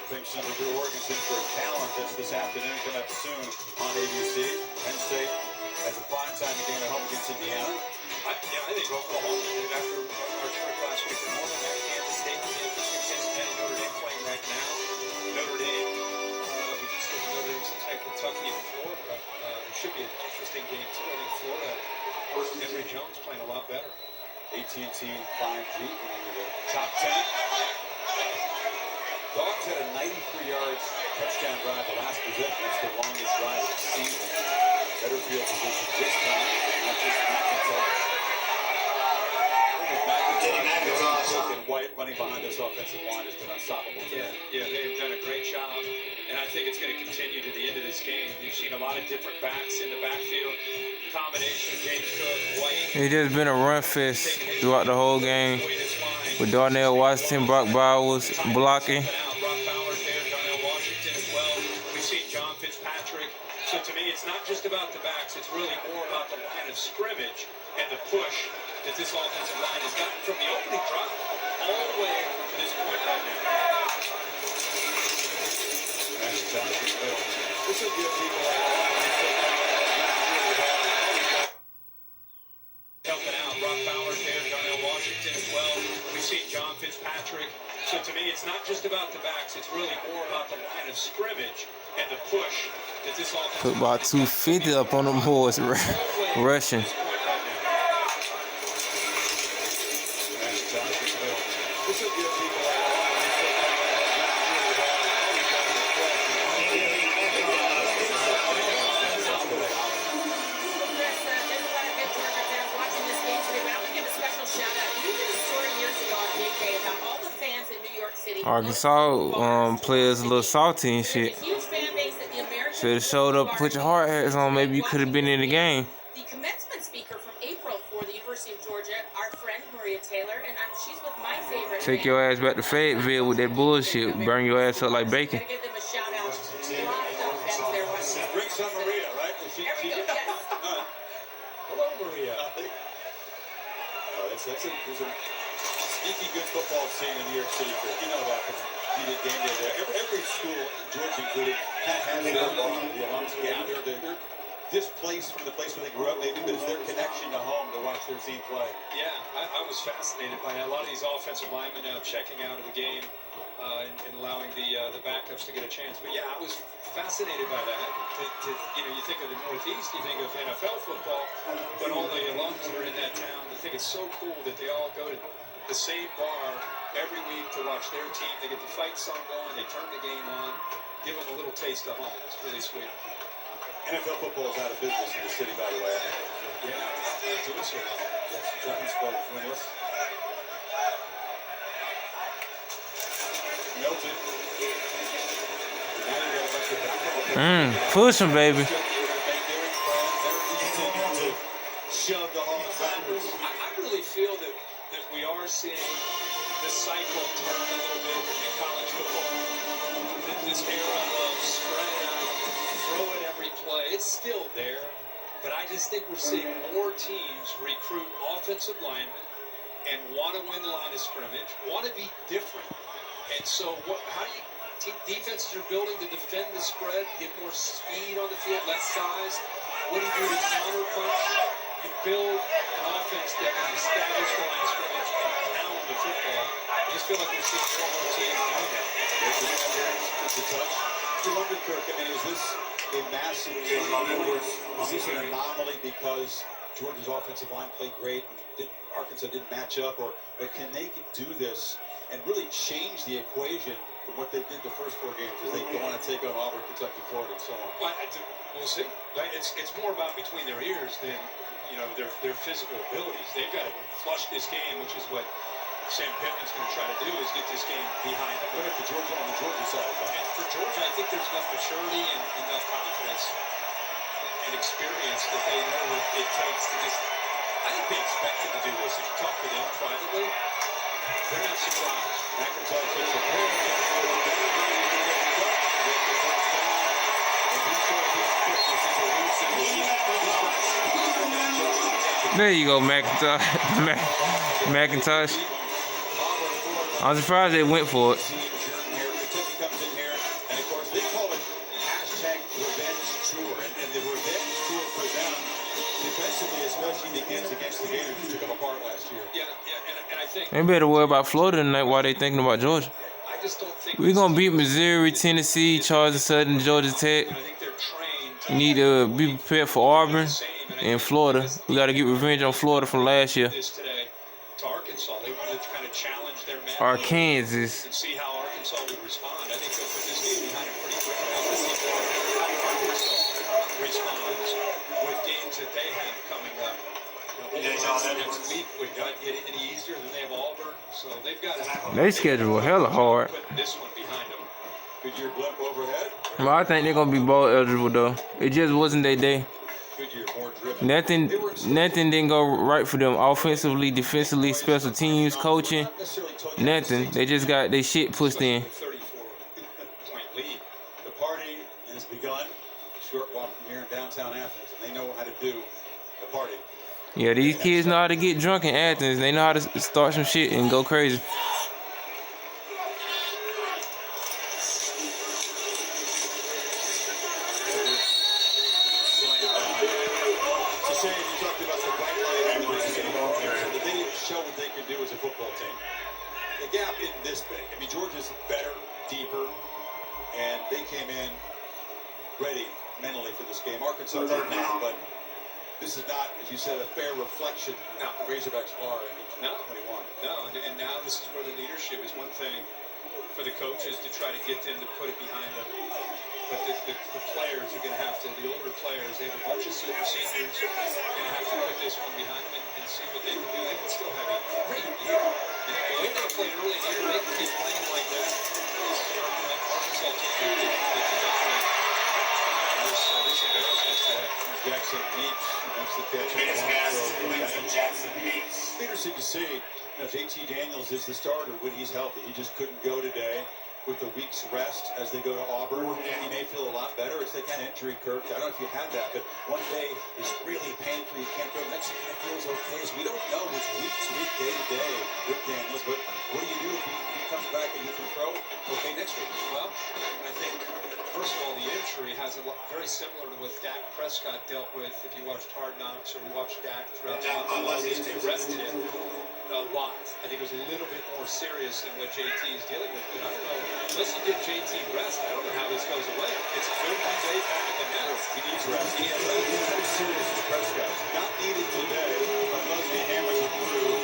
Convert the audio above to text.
Thanks to Drew Organson for a challenge that's this afternoon coming up soon on ABC. Penn State has a primetime game at home against Indiana. I think Oklahoma did after our trip last week in Norman. Kansas State is interesting. Cincinnati, Notre Dame playing right now. Notre Dame, we just looked at Notre Dame, Cincinnati, Kentucky, and Florida. It should be an interesting game too. I think Florida, Emory Jones playing a lot better. AT&T 5G into the top 10. Dogs had a 93 yards touchdown drive the last possession. It's the longest drive of the season. Better field position this time, not just McIntosh. McIntosh and White running behind this offensive line has been unstoppable today. Yeah, they've done a great job, and I think it's going to continue to the end of this game. You've seen a lot of different backs in the backfield. Combination, James Cook, White. It's just been a run fest throughout the whole game with Darnell Washington, Brock Bowers blocking. So to me, it's not just about the backs. It's really more about the line of scrimmage and the push that this offensive line has gotten from the opening drive all the way to this point right now. This will give people helping out. Brock Bowers there, Darnell Washington as well. We've seen John Fitzpatrick. So to me, it's not just about the backs. It's really more about the line of scrimmage and the push that this offense put about 250 up on them boys rushing. This will give people Arkansas players a little salty and shit. Should have showed up, put your hard hats on. Maybe you could have been in the game. The commencement speaker from April for the University of Georgia, our friend Maria Taylor, and she's with my favorite. Take your ass back to Fayetteville with that bullshit. Burn your ass up like bacon. Give them a shout out. Bring some Maria, right? Hello, Maria. There's a sneaky good football scene in New York City, Chris. You know that. You did game day there. Every school, Georgia included, has their the alums gather. They're displaced from the place where they grew up, maybe, but it's their connection to home to watch their team play. Yeah, I was fascinated by that. A lot of these offensive linemen now checking out of the game and allowing the backups to get a chance. But yeah, I was fascinated by that. You think of the Northeast, you think of NFL football, but all the alums that are in that town, I think it's so cool that they all go to the same bar every week to watch their team. They get the fight song going, they turn the game on, give them a little taste of home. It's really sweet. NFL football is out of business in the city, by the way. Yeah, it's doing so well. Yes, Giants both winless. Melted. Push him, baby. Shove the Hall backwards. I really feel that we are seeing the cycle turn a little bit in college football. This era of spread it out, throw it every play, it's still there. But I just think we're seeing more teams recruit offensive linemen and want to win the line of scrimmage, want to be different. And so how do you defenses are building to defend the spread, get more speed on the field, less size. What do you do to counter punch? You build an offense that can establish the line of scrimmage and pound the football. I just feel like we're seeing more teams doing that. It's a touch. Kirk, I mean, is this a massive change? Is this an anomaly because Georgia's offensive line played great, Arkansas didn't match up, or can they do this and really change the equation from what they did the first 4 games as they go on to take on Auburn, Kentucky, Florida, and so on? Well, we'll see. It's more about between their ears than their physical abilities. They've got to flush this game, which is what Sam Pittman's going to try to do, is get this game behind them. But for Georgia, on the Georgia side, and for Georgia, I think there's enough maturity and enough confidence and experience that they know what it takes to just. I think they expected to do this. If you talk to them privately, they're not surprised. McIntosh hits a pair. There you go, McIntosh. McIntosh. I'm surprised they went for it. especially begins against the Gators, who took them apart last year. Yeah, and I think They better worry about Florida tonight while they thinking about Georgia. I just don't think We're going to beat Missouri, Tennessee, Charles Southern, Georgia Tech. I think they're trained We need to be prepared for Auburn and Florida. We got to get revenge on Florida from last year. this today to Arkansas. They wanted to kind of challenge their man Arkansas. and see how Arkansas would respond. I think they'll put this game behind them pretty quickly. I want to see more how Arkansas responds with games that they have coming up. Next week would not get any easier. Then they have Auburn, so they've got to. They schedule hella hard. Put this one behind them. Goodyear blimp overhead. Well, I think they're going to be bowl eligible, though. It just wasn't their day. Goodyear more driven. Nothing didn't go right for them offensively, defensively, special teams, coaching. Not necessarily told you Nothing. They just got their shit pushed in. 34-point lead. The party has begun. Short walk from here in downtown Athens, and they know how to do the party. Yeah, these kids know how to get drunk in Athens. They know how to start some shit and go crazy. To say, you talked about the bright light and the city, that they didn't show what they could do as a football team. The gap isn't this big. I mean, Georgia's better, deeper, and they came in ready mentally for this game. Arkansas did not, but this is not, as you said, a fair reflection of the Razorbacks are in 2021. No, and now this is where the leadership is one thing for the coaches to try to get them to put it behind them. But the players are going to have to, the older players, they have a bunch of super seniors, going to have to put this one behind them and see what they can do. They can still have a great year. And the way they played early in the year, they can keep playing like that. Arkansas team that this embarrassment to Jackson Meeks makes the catch. Jackson Meeks. Interesting to see. You know, JT Daniels is the starter when he's healthy. He just couldn't go today with a week's rest as they go to Auburn. He may feel a lot better. It's that kind of injury curve. I don't know if you had that, but one day is really painful. You can't go. Next day it feels okay. So we don't know what's week to week, day to day with Daniels. But what do you do if he comes back and you can throw okay next week? Well, I think, first of all, the injury has a lot, very similar to what Dak Prescott dealt with. If you watched Hard Knocks or you watched Dak throughout the year, they rested him a lot. I think it was a little bit more serious than what JT is dealing with. But I don't know, unless you give JT rest, I don't know how this goes away. It's a good one-day back and now He needs rest. He has rest. He's as serious as Prescott. Not needed today, unless he hammers it through.